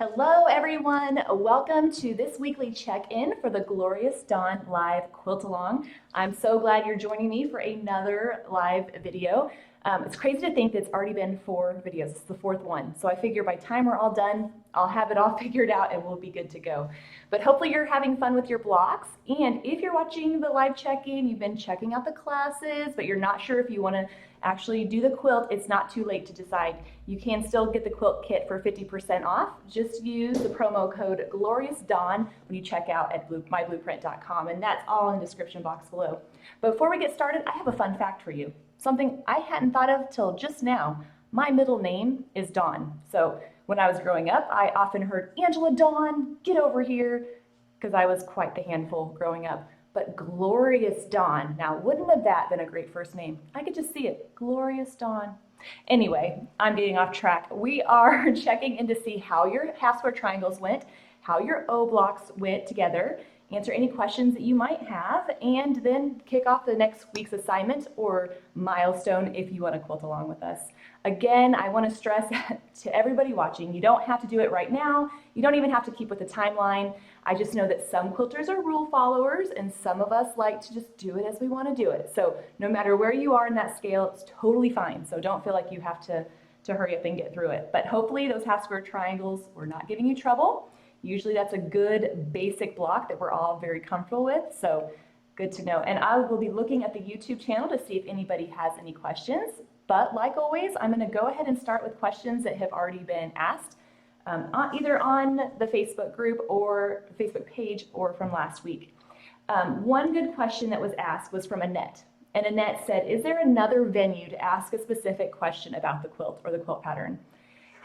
Hello everyone, welcome to this weekly check-in for the Glorious Dawn live quilt-along. I'm so glad you're joining me for another live video. It's crazy to think that it's already been 4 videos. It's the 4th one. So I figure by the time we're all done, I'll have it all figured out and we'll be good to go. But hopefully you're having fun with your blocks. And if you're watching the live check-in, you've been checking out the classes, but you're not sure if you want to actually do the quilt, it's not too late to decide. You can still get the quilt kit for 50% off. Just use the promo code GLORIOUSDAWN when you check out at myblueprint.com, and that's all in the description box below. But before we get started, I have a fun fact for you. Something I hadn't thought of till just now. My middle name is Dawn. So when I was growing up, I often heard, "Angela Dawn, get over here," because I was quite the handful growing up. But Glorious Dawn, now wouldn't have that been a great first name? I could just see it, Glorious Dawn. Anyway, I'm getting off track. We are checking in to see how your half square triangles went, how your O blocks went together, answer any questions that you might have, and then kick off the next week's assignment or milestone if you want to quilt along with us. Again, I want to stress to everybody watching, you don't have to do it right now. You don't even have to keep with the timeline. I just know that some quilters are rule followers and some of us like to just do it as we want to do it. So no matter where you are in that scale, it's totally fine. So don't feel like you have to hurry up and get through it. But hopefully those half square triangles were not giving you trouble. Usually that's a good basic block that we're all very comfortable with. So good to know. And I will be looking at the YouTube channel to see if anybody has any questions. But like always, I'm going to go ahead and start with questions that have already been asked, either on the Facebook group or Facebook page or from last week. One good question that was asked was from Annette. And Annette said, "Is there another venue to ask a specific question about the quilt or the quilt pattern?"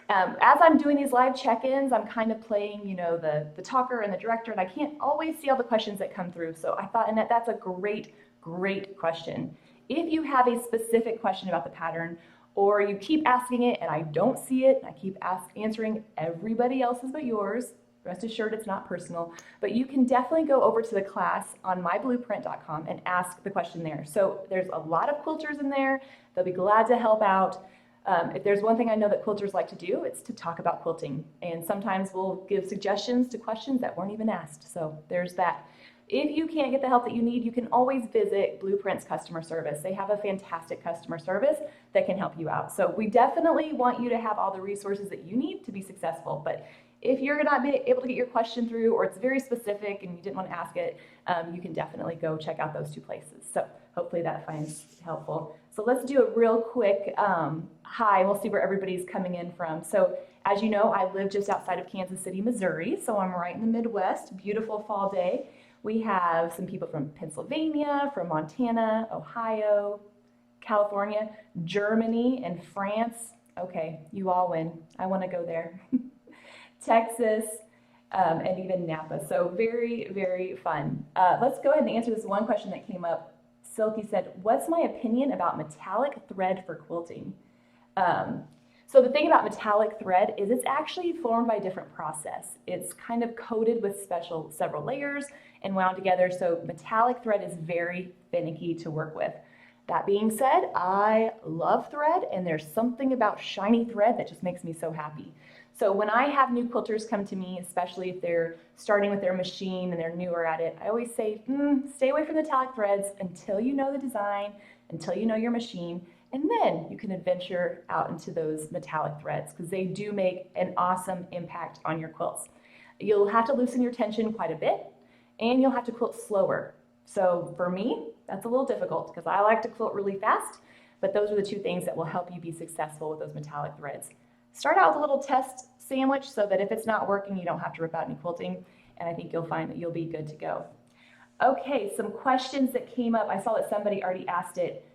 As I'm doing these live check-ins, I'm kind of playing, the talker and the director, and I can't always see all the questions that come through. So I thought, Annette, that's a great question. If you have a specific question about the pattern, or you keep asking it and I don't see it, and I keep answering everybody else's but yours, rest assured it's not personal, but you can definitely go over to the class on myblueprint.com and ask the question there. So there's a lot of quilters in there. They'll be glad to help out. If there's one thing I know that quilters like to do, it's to talk about quilting. And sometimes we'll give suggestions to questions that weren't even asked. So there's that. If you can't get the help that you need, you can always visit Blueprint's customer service. They have a fantastic customer service that can help you out. So we definitely want you to have all the resources that you need to be successful. But if you're not able to get your question through, or it's very specific and you didn't want to ask it, you can definitely go check out those 2 places. So hopefully that finds helpful. So let's do a real quick hi. We'll see where everybody's coming in from. So as you know, I live just outside of Kansas City, Missouri. So I'm right in the Midwest. Beautiful fall day. We have some people from Pennsylvania, from Montana, Ohio, California, Germany, and France. Okay, you all win. I want to go there. Texas, and even Napa. So very, very fun. Let's go ahead and answer this one question that came up. Silky said, "What's my opinion about metallic thread for quilting?" So the thing about metallic thread is it's actually formed by a different process. It's kind of coated with several layers and wound together. So metallic thread is very finicky to work with. That being said, I love thread, and there's something about shiny thread that just makes me so happy. So when I have new quilters come to me, especially if they're starting with their machine and they're newer at it, I always say, stay away from the metallic threads until you know the design, until you know your machine, and then you can adventure out into those metallic threads because they do make an awesome impact on your quilts. You'll have to loosen your tension quite a bit, and you'll have to quilt slower. So for me, that's a little difficult because I like to quilt really fast, but those are the 2 things that will help you be successful with those metallic threads. Start out with a little test sandwich so that if it's not working, you don't have to rip out any quilting, and I think you'll find that you'll be good to go. Okay, some questions that came up. I saw that somebody already asked it.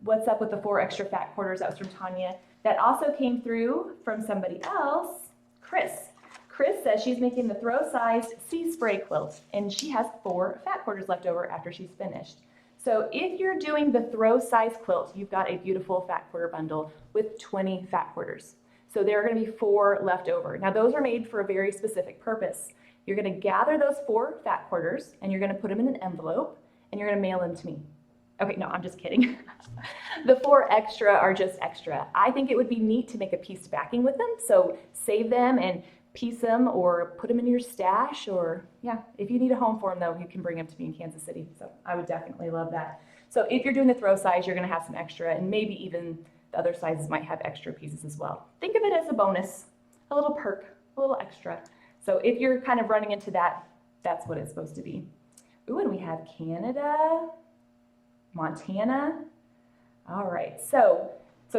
What's up with the 4 extra fat quarters? That was from Tanya. That also came through from somebody else, Chris. Chris says she's making the throw-sized sea spray quilt, and she has 4 fat quarters left over after she's finished. So if you're doing the throw size quilt, you've got a beautiful fat quarter bundle with 20 fat quarters. So there are going to be 4 left over. Now those are made for a very specific purpose. You're going to gather those 4 fat quarters and you're going to put them in an envelope and you're going to mail them to me. Okay, no, I'm just kidding. The 4 extra are just extra. I think it would be neat to make a pieced backing with them, so save them and piece them or put them in your stash, or yeah, if you need a home for them though, you can bring them to me in Kansas City. So I would definitely love that. So if you're doing the throw size, you're gonna have some extra, and maybe even the other sizes might have extra pieces as well. Think of it as a bonus, a little perk, a little extra. So if you're kind of running into that, that's what it's supposed to be. Ooh, and we have Canada, Montana. All right, so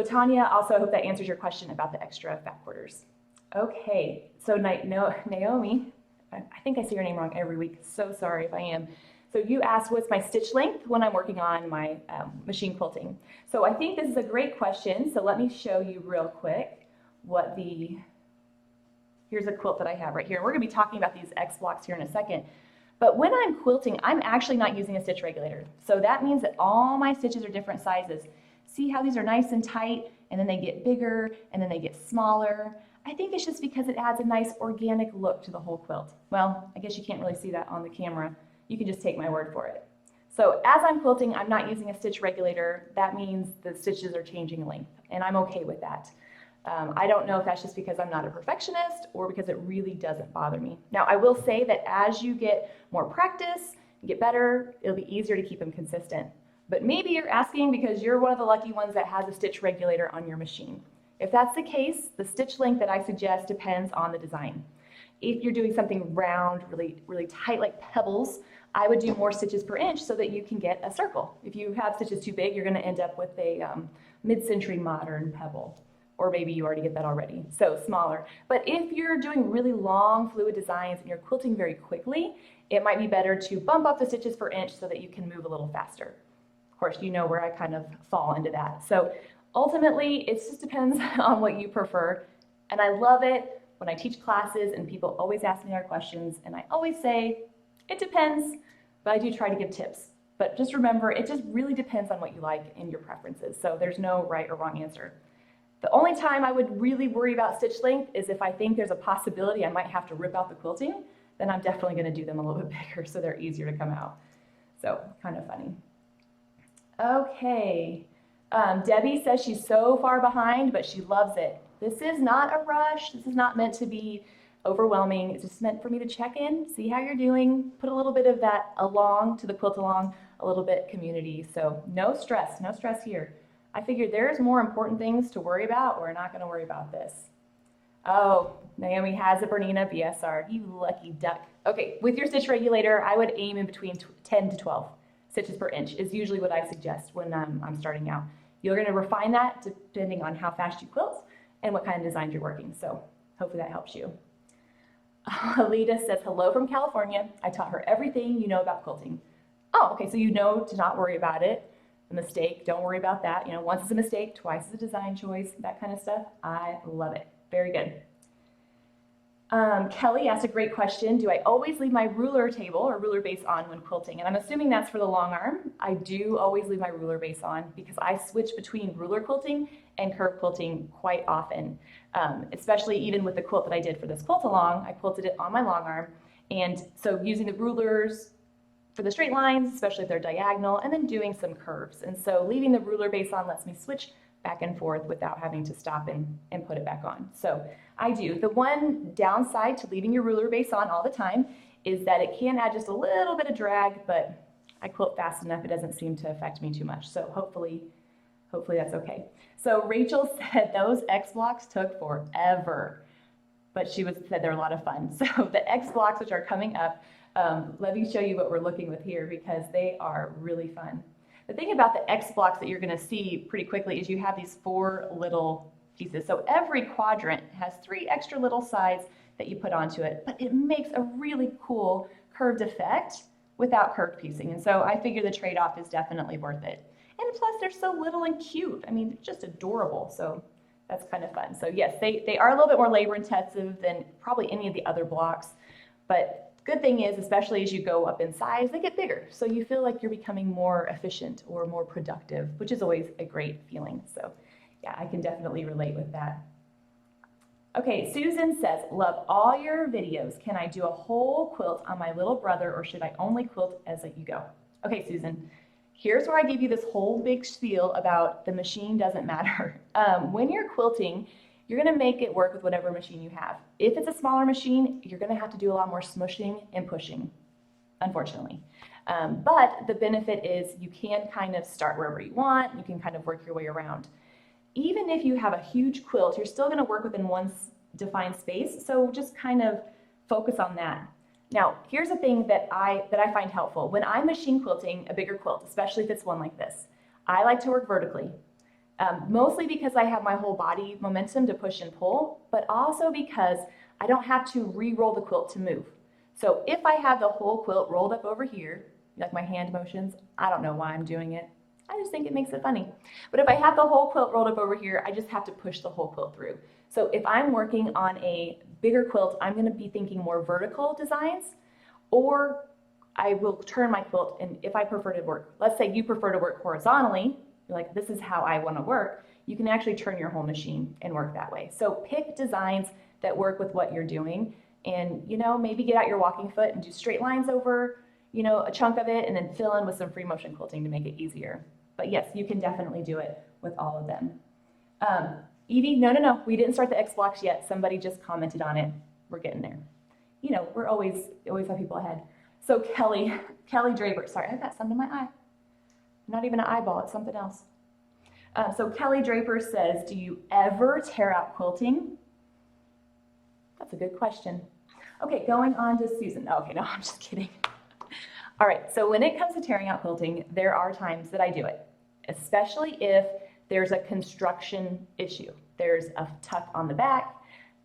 Tanya, also I hope that answers your question about the extra back quarters. Okay, so Naomi, I think I say your name wrong every week, so sorry if I am. So you asked what's my stitch length when I'm working on my machine quilting. So I think this is a great question, so let me show you real quick what here's a quilt that I have right here. We're gonna be talking about these X blocks here in a second. But when I'm quilting, I'm actually not using a stitch regulator. So that means that all my stitches are different sizes. See how these are nice and tight, and then they get bigger, and then they get smaller. I think it's just because it adds a nice organic look to the whole quilt. Well, I guess you can't really see that on the camera. You can just take my word for it. So as I'm quilting, I'm not using a stitch regulator. That means the stitches are changing length, and I'm okay with that. I don't know if that's just because I'm not a perfectionist or because it really doesn't bother me. Now, I will say that as you get more practice, you get better, it'll be easier to keep them consistent. But maybe you're asking because you're one of the lucky ones that has a stitch regulator on your machine. If that's the case, the stitch length that I suggest depends on the design. If you're doing something round, really tight like pebbles, I would do more stitches per inch so that you can get a circle. If you have stitches too big, you're going to end up with a mid-century modern pebble. Or maybe you already get that already, so smaller. But if you're doing really long fluid designs and you're quilting very quickly, it might be better to bump up the stitches per inch so that you can move a little faster. Of course, you know where I kind of fall into that. So ultimately, it just depends on what you prefer. And I love it when I teach classes and people always ask me our questions, and I always say, it depends, but I do try to give tips. But just remember, it just really depends on what you like and your preferences. So there's no right or wrong answer. The only time I would really worry about stitch length is if I think there's a possibility I might have to rip out the quilting, then I'm definitely going to do them a little bit bigger so they're easier to come out. So kind of funny. Okay, Debbie says she's so far behind, but she loves it. This is not a rush. This is not meant to be overwhelming. It's just meant for me to check in, see how you're doing, put a little bit of that along to the Quilt-Along, a little bit community. So no stress here. I figured there's more important things to worry about. We're not going to worry about this. Oh, Naomi has a Bernina BSR. You lucky duck. Okay, with your stitch regulator, I would aim in between 10 to 12 stitches per inch is usually what I suggest when I'm starting out. You're going to refine that depending on how fast you quilt and what kind of designs you're working. So hopefully that helps you. Alita says, hello from California. I taught her everything you know about quilting. Oh, okay, so you know to not worry about it. A mistake, don't worry about that. You know, once is a mistake, twice is a design choice, that kind of stuff. I love it. Very good. Kelly asked a great question. Do I always leave my ruler table or ruler base on when quilting? And I'm assuming that's for the long arm. I do always leave my ruler base on because I switch between ruler quilting and curve quilting quite often, especially even with the quilt that I did for this Quilt-Along. I quilted it on my long arm. And so using the rulers for the straight lines, especially if they're diagonal, and then doing some curves. And so leaving the ruler base on lets me switch back and forth without having to stop and put it back on. So I do. The one downside to leaving your ruler base on all the time is that it can add just a little bit of drag, but I quilt fast enough, it doesn't seem to affect me too much. So hopefully that's okay. So Rachel said those X blocks took forever, but she said they're a lot of fun. So the X blocks, which are coming up, let me show you what we're looking with here because they are really fun. The thing about the X blocks that you're going to see pretty quickly is you have these 4 little pieces. So every quadrant has 3 extra little sides that you put onto it, but it makes a really cool curved effect without curved piecing. And so I figure the trade-off is definitely worth it. And plus they're so little and cute. I mean, just adorable. So that's kind of fun. So yes, they are a little bit more labor intensive than probably any of the other blocks, but good thing is, especially as you go up in size, they get bigger. So you feel like you're becoming more efficient or more productive, which is always a great feeling. So yeah, I can definitely relate with that. Okay, Susan says, love all your videos. Can I do a whole quilt on my little brother or should I only quilt as you go? Okay, Susan, here's where I give you this whole big spiel about the machine doesn't matter. When you're quilting, you're gonna make it work with whatever machine you have. If it's a smaller machine, you're gonna have to do a lot more smushing and pushing, unfortunately. But the benefit is you can kind of start wherever you want, you can kind of work your way around. Even if you have a huge quilt, you're still gonna work within one defined space, so just kind of focus on that. Now, here's a thing that I find helpful. When I'm machine quilting a bigger quilt, especially if it's one like this, I like to work vertically. Mostly because I have my whole body momentum to push and pull, but also because I don't have to re-roll the quilt to move. So if I have the whole quilt rolled up over here, like my hand motions, I don't know why I'm doing it. I just think it makes it funny. But if I have the whole quilt rolled up over here, I just have to push the whole quilt through. So if I'm working on a bigger quilt, I'm gonna be thinking more vertical designs, or I will turn my quilt, and if I prefer to work, let's say you prefer to work horizontally, you're like, this is how I wanna work, you can actually turn your whole machine and work that way. So pick designs that work with what you're doing, and maybe get out your walking foot and do straight lines over a chunk of it, and then fill in with some free motion quilting to make it easier. But yes, you can definitely do it with all of them. Evie, no, we didn't start the X blocks yet. Somebody just commented on it. We're getting there. We're always have people ahead. So Kelly Draper, sorry, I've got something in my eye. Not even an eyeball, it's something else. So Kelly Draper says, do you ever tear out quilting? That's a good question. Okay, going on to Susan. Okay, no, I'm just kidding. All right, so when it comes to tearing out quilting, there are times that I do it, especially if there's a construction issue. There's a tuck on the back,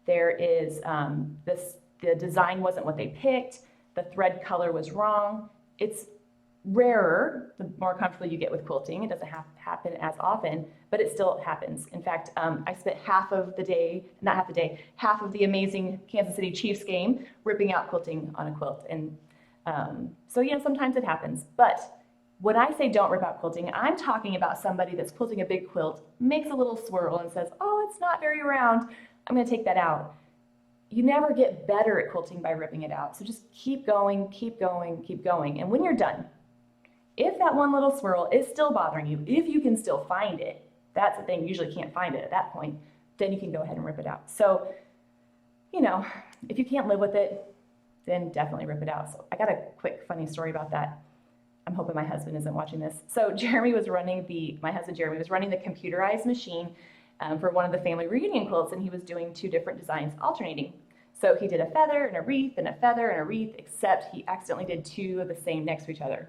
there is the design wasn't what they picked, the thread color was wrong. It's rarer the more comfortable you get with quilting. It doesn't happen as often, but it still happens. In fact, I spent half of the amazing Kansas City Chiefs game ripping out quilting on a quilt. And so sometimes it happens. But when I say don't rip out quilting, I'm talking about somebody that's quilting a big quilt, makes a little swirl and says, oh, it's not very round, I'm gonna take that out. You never get better at quilting by ripping it out. So just keep going, keep going, keep going. And when you're done, if that one little swirl is still bothering you, if you can still find it, that's the thing, you usually can't find it at that point, then you can go ahead and rip it out. So, if you can't live with it, then definitely rip it out. So I got a quick funny story about that. I'm hoping my husband isn't watching this. So my husband Jeremy was running the computerized machine for one of the family reunion quilts, and he was doing 2 different designs alternating. So he did a feather and a wreath and a feather and a wreath, except he accidentally did 2 of the same next to each other.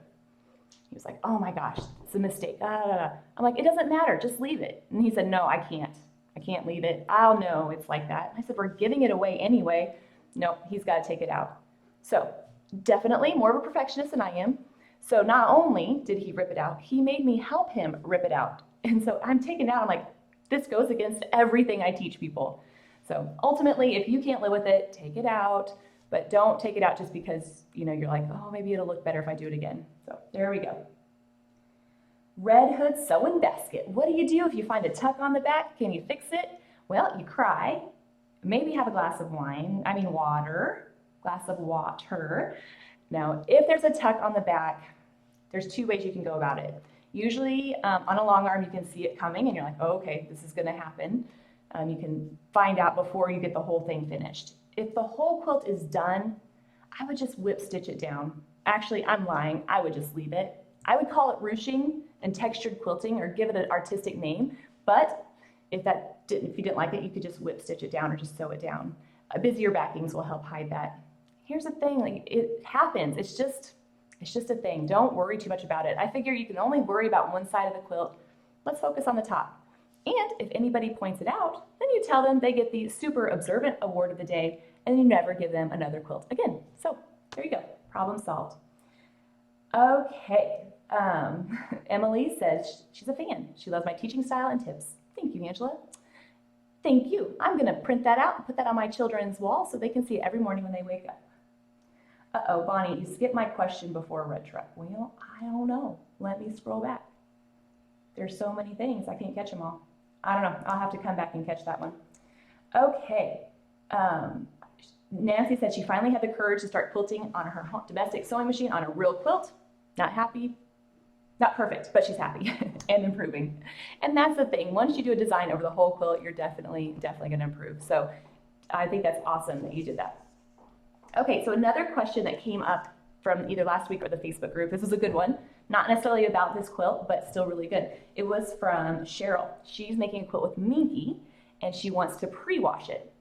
He was like, oh my gosh, it's a mistake. I'm like, it doesn't matter, just leave it. And he said, no, I can't leave it. I'll know it's like that. I said, we're giving it away anyway. No, he's got to take it out. So definitely more of a perfectionist than I am. So not only did he rip it out, he made me help him rip it out. And so I'm taking it out, I'm like, this goes against everything I teach people. So ultimately, if you can't live with it, take it out, but don't take it out just because, you're like, oh, maybe it'll look better if I do it again. So there we go. Red Hood Sewing Basket. What do you do if you find a tuck on the back? Can you fix it? Well, you cry, maybe have a glass of water. Now, if there's a tuck on the back, there's 2 ways you can go about it. Usually on a long arm, you can see it coming and you're like, oh, okay, this is gonna happen. You can find out before you get the whole thing finished. If the whole quilt is done, I would just whip stitch it down. Actually, I'm lying, I would just leave it. I would call it ruching and textured quilting or give it an artistic name, but if you didn't like it, you could just whip stitch it down or just sew it down. Busier backings will help hide that. Here's the thing, it happens, it's just a thing. Don't worry too much about it. I figure you can only worry about one side of the quilt. Let's focus on the top. And if anybody points it out, then you tell them they get the super observant award of the day, and you never give them another quilt again. So there you go, problem solved. Okay, Emily says she's a fan. She loves my teaching style and tips. Thank you, Angela. Thank you. I'm gonna print that out and put that on my children's wall so they can see it every morning when they wake up. Uh-oh, Bonnie, you skipped my question before red truck. Well, I don't know. Let me scroll back. There's so many things, I can't catch them all. I don't know, I'll have to come back and catch that one. Okay, Nancy said she finally had the courage to start quilting on her domestic sewing machine on a real quilt. Not happy, Not perfect, but she's happy and improving. And that's the thing. Once you do a design over the whole quilt, you're definitely going to improve. So I think that's awesome that you did that. Okay, so another question that came up from either last week or the Facebook group, this was a good one, not necessarily about this quilt, but still really good. It was from Cheryl. She's making a quilt with Minky, and she wants to pre-wash it.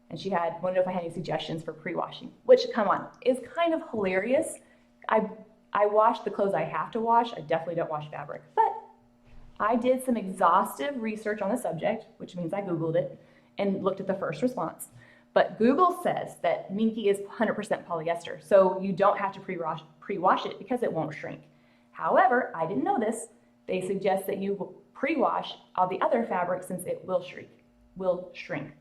And she wanted to know if I had any suggestions for pre-washing, which, come on, is kind of hilarious. I wash the clothes I have to wash. I definitely don't wash fabric, but I did some exhaustive research on the subject, which means I Googled it and looked at the first response. But Google says that Minky is 100% polyester, so you don't have to pre-wash it because it won't shrink. However, I didn't know this. They suggest that you pre-wash all the other fabrics since it will shrink.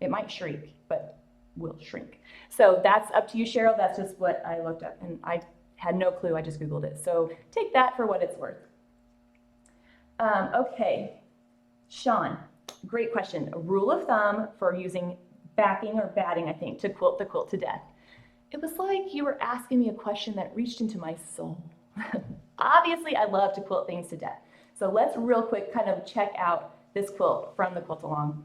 It might shrink, but will shrink. So that's up to you, Cheryl. That's just what I looked up, and I had no clue. I just Googled it. So take that for what it's worth. Okay, Sean, great question. A rule of thumb for using backing or batting, I think, to quilt the quilt to death. It was like you were asking me a question that reached into my soul. Obviously, I love to quilt things to death. So let's real quick kind of check out this quilt from the Quilt-Along.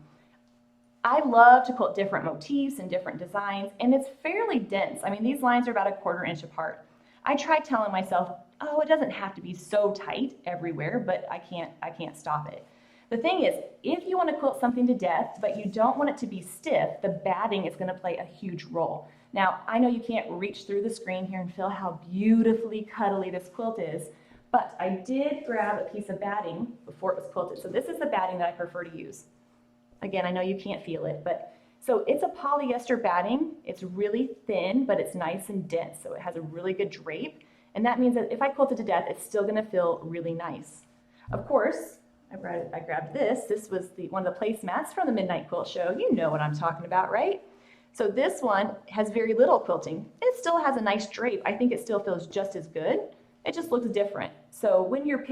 I love to quilt different motifs and different designs, and it's fairly dense. I mean, these lines are about a 1/4 inch apart. I tried telling myself, oh, it doesn't have to be so tight everywhere, but I can't stop it. The thing is, if you want to quilt something to death, but you don't want it to be stiff, the batting is going to play a huge role. Now, I know you can't reach through the screen here and feel how beautifully cuddly this quilt is, but I did grab a piece of batting before it was quilted. So this is the batting that I prefer to use. Again, I know you can't feel it, but so it's a polyester batting. It's really thin, but it's nice and dense, so it has a really good drape. And that means that if I quilt it to death, it's still going to feel really nice. Of course, I grabbed this. This was one of the placemats from the Midnight Quilt Show. You know what I'm talking about, right? So this one has very little quilting. It still has a nice drape. I think it still feels just as good. It just looks different. So when you're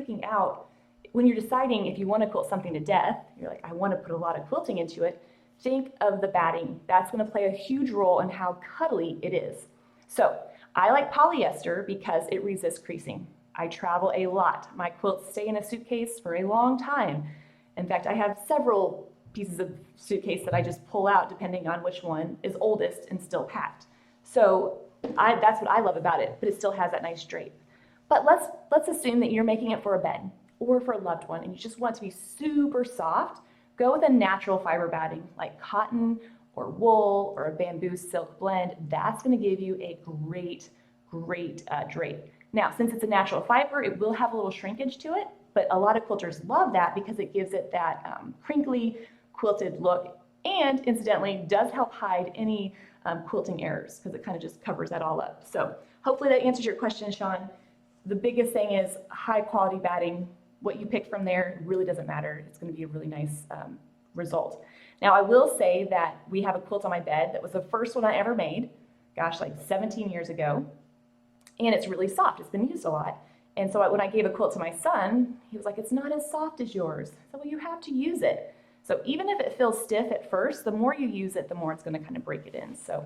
deciding if you want to quilt something to death, you're like, I want to put a lot of quilting into it, think of the batting. That's going to play a huge role in how cuddly it is. So I like polyester because it resists creasing. I travel a lot. My quilts stay in a suitcase for a long time. In fact, I have several pieces of suitcase that I just pull out depending on which one is oldest and still packed. So that's what I love about it, but it still has that nice drape. But let's assume that you're making it for a bed or for a loved one and you just want it to be super soft. Go with a natural fiber batting like cotton or wool or a bamboo silk blend. That's going to give you a great drape. Now, since it's a natural fiber, it will have a little shrinkage to it, but a lot of quilters love that because it gives it that crinkly, quilted look, and incidentally, does help hide any quilting errors because it kind of just covers that all up. So hopefully that answers your question, Sean. The biggest thing is high quality batting. What you pick from there really doesn't matter. It's going to be a really nice result. Now, I will say that we have a quilt on my bed that was the first one I ever made, gosh, like 17 years ago. And it's really soft. It's been used a lot. And so when I gave a quilt to my son, he was like, it's not as soft as yours. So well, you have to use it. So even if it feels stiff at first, the more you use it, the more it's going to kind of break it in. So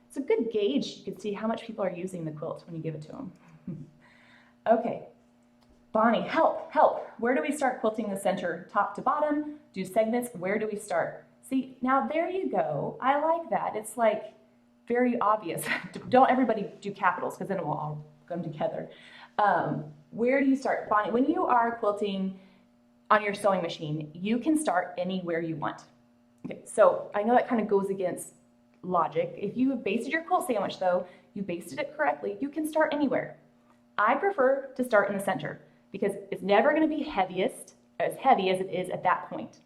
it's a good gauge. You can see how much people are using the quilt when you give it to them. Okay. Bonnie, help. Where do we start quilting the center? Top to bottom? Do segments? Where do we start? See, now there you go. I like that. It's like very obvious. Don't everybody do capitals because then it will all come together. Where do you start? Bonnie, when you are quilting on your sewing machine, you can start anywhere you want. Okay, so I know that kind of goes against logic. If you have basted your quilt sandwich though, you basted it correctly, you can start anywhere. I prefer to start in the center because it's never going to be as heavy as it is at that point.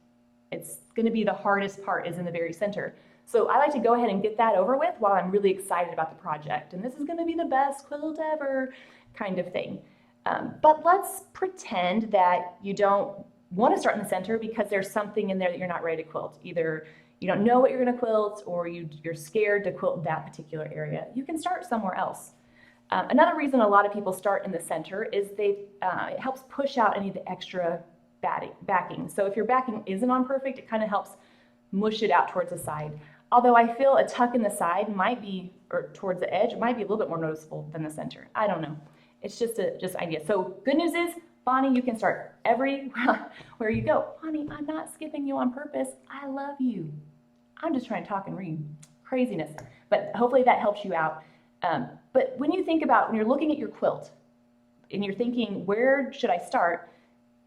It's going to be the hardest part is in the very center. So I like to go ahead and get that over with while I'm really excited about the project. And this is going to be the best quilt ever kind of thing. But let's pretend that you don't want to start in the center because there's something in there that you're not ready to quilt. Either you don't know what you're going to quilt or you're scared to quilt that particular area. You can start somewhere else. Another reason a lot of people start in the center is it helps push out any of the extra backing. So if your backing isn't on perfect, it kind of helps mush it out towards the side. Although I feel a tuck in the side might be, or towards the edge, might be a little bit more noticeable than the center. I don't know. It's just idea. So good news is, Bonnie, you can start everywhere you go. Bonnie, I'm not skipping you on purpose. I love you. I'm just trying to talk and read. Craziness. But hopefully that helps you out. But when you're looking at your quilt and you're thinking, where should I start?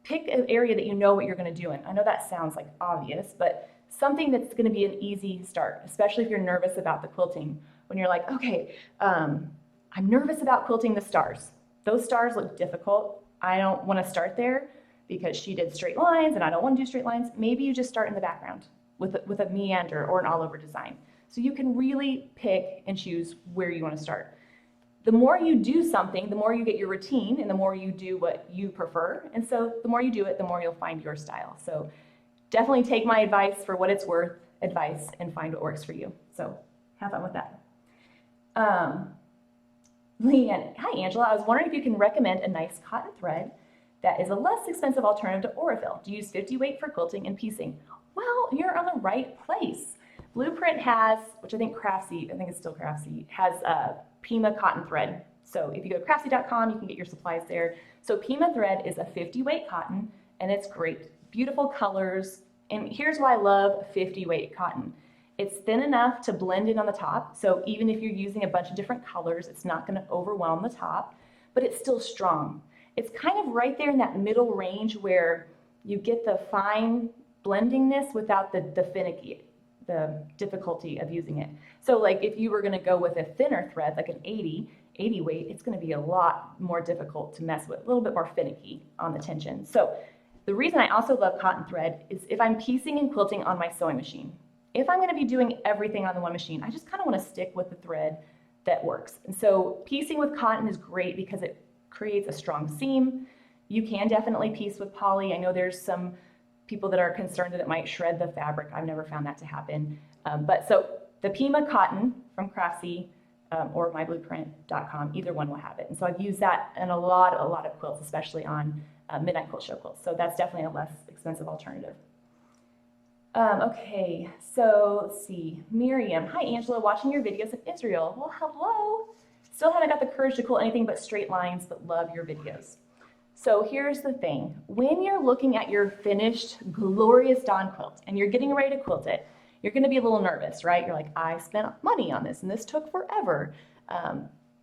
Pick an area that you know what you're going to do in. I know that sounds like obvious, but something that's going to be an easy start, especially if you're nervous about the quilting. When you're like, okay, I'm nervous about quilting the stars. Those stars look difficult. I don't want to start there because she did straight lines and I don't want to do straight lines. Maybe you just start in the background with a meander or an all-over design. So you can really pick and choose where you want to start. The more you do something, the more you get your routine and the more you do what you prefer. And so the more you do it, the more you'll find your style. So definitely take my advice for what it's worth, and find what works for you. So have fun with that. Leanne, hi Angela, I was wondering if you can recommend a nice cotton thread that is a less expensive alternative to Aurifil. Do you use 50 weight for quilting and piecing? Well, you're on the right place. Blueprint has, which I think it's still Craftsy, has Pima cotton thread. So if you go to craftsy.com, you can get your supplies there. So Pima thread is a 50 weight cotton and it's great. Beautiful colors. And here's why I love 50 weight cotton. It's thin enough to blend in on the top. So even if you're using a bunch of different colors, it's not going to overwhelm the top, but it's still strong. It's kind of right there in that middle range where you get the fine blendingness without the difficulty of using it. So like if you were going to go with a thinner thread, like an 80 weight, it's going to be a lot more difficult to mess with, a little bit more finicky on the tension. So the reason I also love cotton thread is if I'm piecing and quilting on my sewing machine. If I'm going to be doing everything on the one machine, I just kind of want to stick with the thread that works. And so piecing with cotton is great because it creates a strong seam. You can definitely piece with poly. I know there's some people that are concerned that it might shred the fabric. I've never found that to happen. But so the Pima cotton from Craftsy or myblueprint.com, either one will have it. And so I've used that in a lot of quilts, especially on Midnight Quilt Show quilts. So that's definitely a less expensive alternative. Okay, so let's see. Miriam, hi Angela, watching your videos in Israel. Well, hello. Still haven't got the courage to quilt anything but straight lines, but love your videos. So here's the thing. When you're looking at your finished, glorious Dawn quilt and you're getting ready to quilt it, you're going to be a little nervous, right? You're like, I spent money on this and this took forever.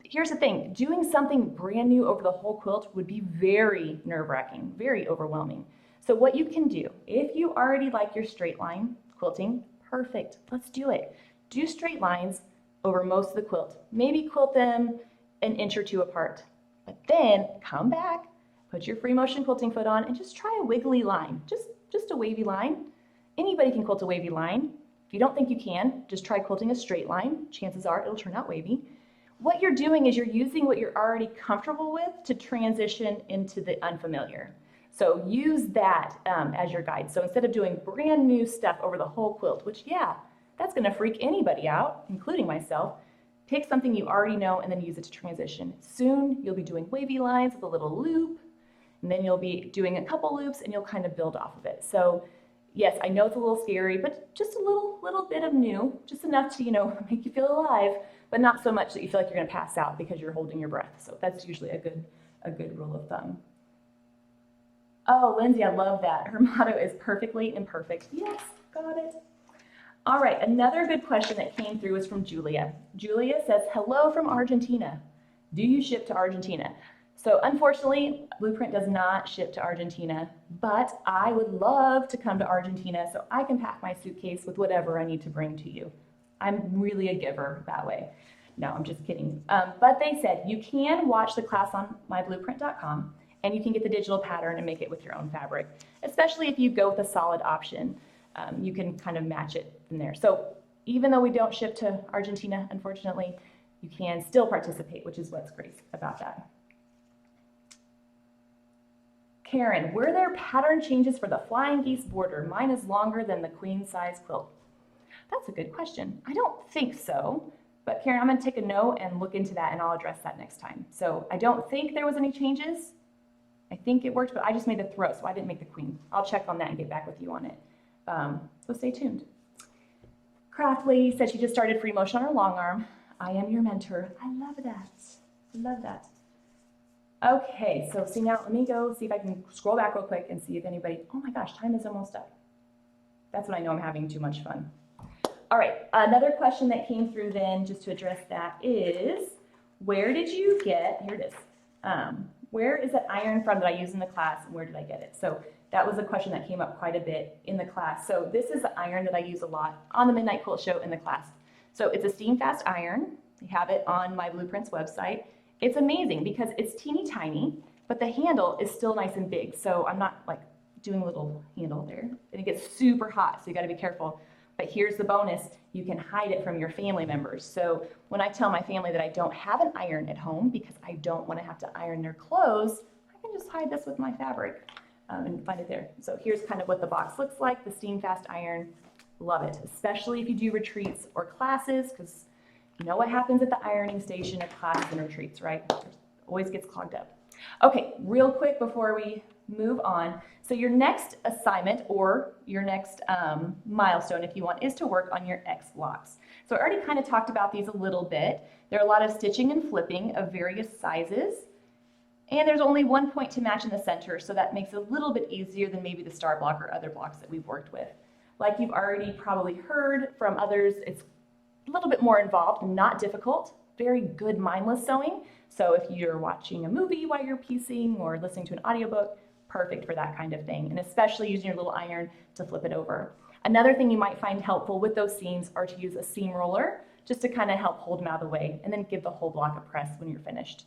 Here's the thing. Doing something brand new over the whole quilt would be very nerve-wracking, very overwhelming. So what you can do, if you already like your straight line quilting, perfect, let's do it. Do straight lines over most of the quilt. Maybe quilt them an inch or two apart, but then come back, put your free motion quilting foot on and just try a wiggly line, just a wavy line. Anybody can quilt a wavy line. If you don't think you can, just try quilting a straight line. Chances are it'll turn out wavy. What you're doing is you're using what you're already comfortable with to transition into the unfamiliar. So use that as your guide. So instead of doing brand new stuff over the whole quilt, which yeah, that's gonna freak anybody out, including myself, pick something you already know and then use it to transition. Soon you'll be doing wavy lines with a little loop, and then you'll be doing a couple loops and you'll kind of build off of it. So yes, I know it's a little scary, but just a little bit of new, just enough to, make you feel alive, but not so much that you feel like you're gonna pass out because you're holding your breath. So that's usually a good rule of thumb. Oh, Lindsay, I love that. Her motto is perfectly imperfect. Yes, got it. All right, another good question that came through is from Julia. Julia says, hello from Argentina. Do you ship to Argentina? So unfortunately, Blueprint does not ship to Argentina, but I would love to come to Argentina so I can pack my suitcase with whatever I need to bring to you. I'm really a giver that way. No, I'm just kidding. But they said you can watch the class on myblueprint.com and you can get the digital pattern and make it with your own fabric, especially if you go with a solid option. You can kind of match it from there. So even though we don't ship to Argentina, unfortunately, you can still participate, which is what's great about that. Karen, were there pattern changes for the flying geese border? Mine is longer than the queen size quilt. That's a good question. I don't think so, but Karen, I'm gonna take a note and look into that and I'll address that next time. So I don't think there was any changes. I think it worked, but I just made the throat, so I didn't make the queen. I'll check on that and get back with you on it. So stay tuned. Craft Lady said she just started free motion on her long arm. I am your mentor. I love that. I love that. Okay, so see now, let me go see if I can scroll back real quick and see if anybody, oh my gosh, time is almost up. That's when I know I'm having too much fun. All right, another question that came through then, just to address that, is where did you get, here it is, where is that iron from that I use in the class and where did I get it? So that was a question that came up quite a bit in the class. So this is the iron that I use a lot on the Midnight Quilt Show in the class. So it's a steam fast iron. I have it on my Blueprints website. It's amazing because it's teeny tiny, but the handle is still nice and big. So I'm not like doing a little handle there. And it gets super hot, so you gotta be careful. But here's the bonus, you can hide it from your family members. So when I tell my family that I don't have an iron at home because I don't wanna have to iron their clothes, I can just hide this with my fabric and find it there. So here's kind of what the box looks like, the steam fast iron. Love it, especially if you do retreats or classes, because you know what happens at the ironing station at classes and retreats, right? It always gets clogged up. Okay, real quick before we move on. So your next assignment or your next milestone, if you want, is to work on your X blocks. So I already kind of talked about these a little bit. There are a lot of stitching and flipping of various sizes. And there's only one point to match in the center, so that makes it a little bit easier than maybe the star block or other blocks that we've worked with. Like you've already probably heard from others, it's a little bit more involved, not difficult, very good mindless sewing. So if you're watching a movie while you're piecing or listening to an audiobook, perfect for that kind of thing, and especially using your little iron to flip it over. Another thing you might find helpful with those seams are to use a seam roller just to kind of help hold them out of the way and then give the whole block a press when you're finished.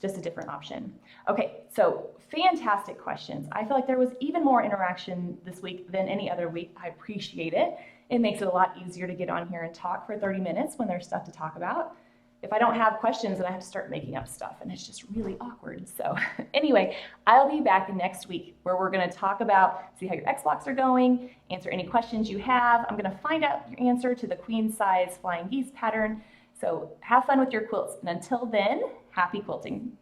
Just a different option. Okay, so fantastic questions. I feel like there was even more interaction this week than any other week. I appreciate it. It makes it a lot easier to get on here and talk for 30 minutes when there's stuff to talk about. If I don't have questions, then I have to start making up stuff, and it's just really awkward. So anyway, I'll be back next week where we're going to talk about, see how your X blocks are going, answer any questions you have. I'm going to find out your answer to the queen size flying geese pattern. So have fun with your quilts, and until then, happy quilting.